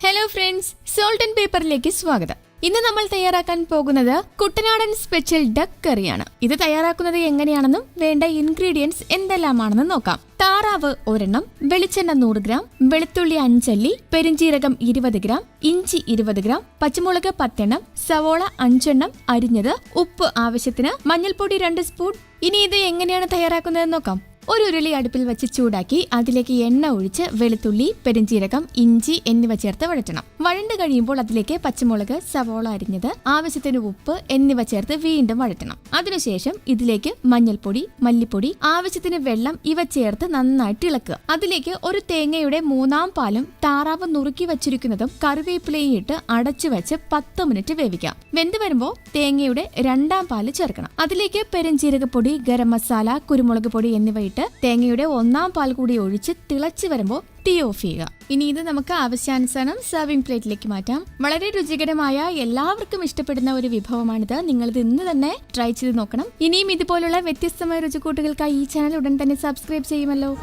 Hello friends, salt and പേപ്പറിലേക്ക് സ്വാഗതം. ഇന്ന് നമ്മൾ തയ്യാറാക്കാൻ പോകുന്നത് കുട്ടനാടൻ സ്പെഷ്യൽ ഡക്ക് കറിയാണ്. ഇത് തയ്യാറാക്കുന്നത് എങ്ങനെയാണെന്നും വേണ്ട ഇൻഗ്രീഡിയൻസ് എന്തെല്ലാമാണെന്നും നോക്കാം. താറാവ് 1 വെളിച്ചെണ്ണ 100 ഗ്രാം, വെളുത്തുള്ളി 5 അല്ലി, പെരിഞ്ചീരകം 20 ഗ്രാം, ഇഞ്ചി 20 ഗ്രാം, പച്ചമുളക് 10 സവോള 5 അരിഞ്ഞത്, ഉപ്പ് ആവശ്യത്തിന്, മഞ്ഞൾപ്പൊടി 2 സ്പൂൺ. ഇനി ഇത് എങ്ങനെയാണ് തയ്യാറാക്കുന്നതെന്ന് നോക്കാം. ഒരു ഉരുളി അടുപ്പിൽ വെച്ച് ചൂടാക്കി അതിലേക്ക് എണ്ണ ഒഴിച്ച് വെളുത്തുള്ളി, പെരിഞ്ചീരകം, ഇഞ്ചി എന്നിവ ചേർത്ത് വഴറ്റണം. വഴണ്ട് കഴിയുമ്പോൾ അതിലേക്ക് പച്ചമുളക്, സവോള അരിഞ്ഞത്, ആവശ്യത്തിന് ഉപ്പ് എന്നിവ ചേർത്ത് വീണ്ടും വഴറ്റണം. അതിനുശേഷം ഇതിലേക്ക് മഞ്ഞൾപ്പൊടി, മല്ലിപ്പൊടി, ആവശ്യത്തിന് വെള്ളം ഇവ ചേർത്ത് നന്നായിട്ട് ഇളക്കുക. അതിലേക്ക് ഒരു തേങ്ങയുടെ 3/4 പാലും താറാവ് നുറുക്കി വച്ചിരിക്കുന്നതും കറിവേപ്പിലയും ഇട്ട് അടച്ചു വെച്ച് 10 മിനിറ്റ് വേവിക്കാം. വെന്ത് വരുമ്പോൾ തേങ്ങയുടെ 2/4 പാല് ചേർക്കണം. അതിലേക്ക് പെരിഞ്ചീരകപ്പൊടി, ഗരം മസാല, കുരുമുളക് പൊടി എന്നിവ ഇട്ട് തേങ്ങയുടെ 1/4 പാൽ കൂടി ഒഴിച്ച് തിളച്ചു വരുമ്പോൾ തീ ഓഫ് ചെയ്യുക. ഇനി ഇത് നമുക്ക് ആവശ്യാനുസരണം സർവിംഗ് പ്ലേറ്റിലേക്ക് മാറ്റാം. വളരെ രുചികരമായ, എല്ലാവർക്കും ഇഷ്ടപ്പെടുന്ന ഒരു വിഭവമാണിത്. നിങ്ങളിത് ഇന്ന് തന്നെ ട്രൈ ചെയ്ത് നോക്കണം. ഇനിയും ഇതുപോലുള്ള വ്യത്യസ്തമായ രുചിക്കൂട്ടുകൾക്കായി ഈ ചാനൽ ഉടൻ തന്നെ സബ്സ്ക്രൈബ് ചെയ്യുമല്ലോ.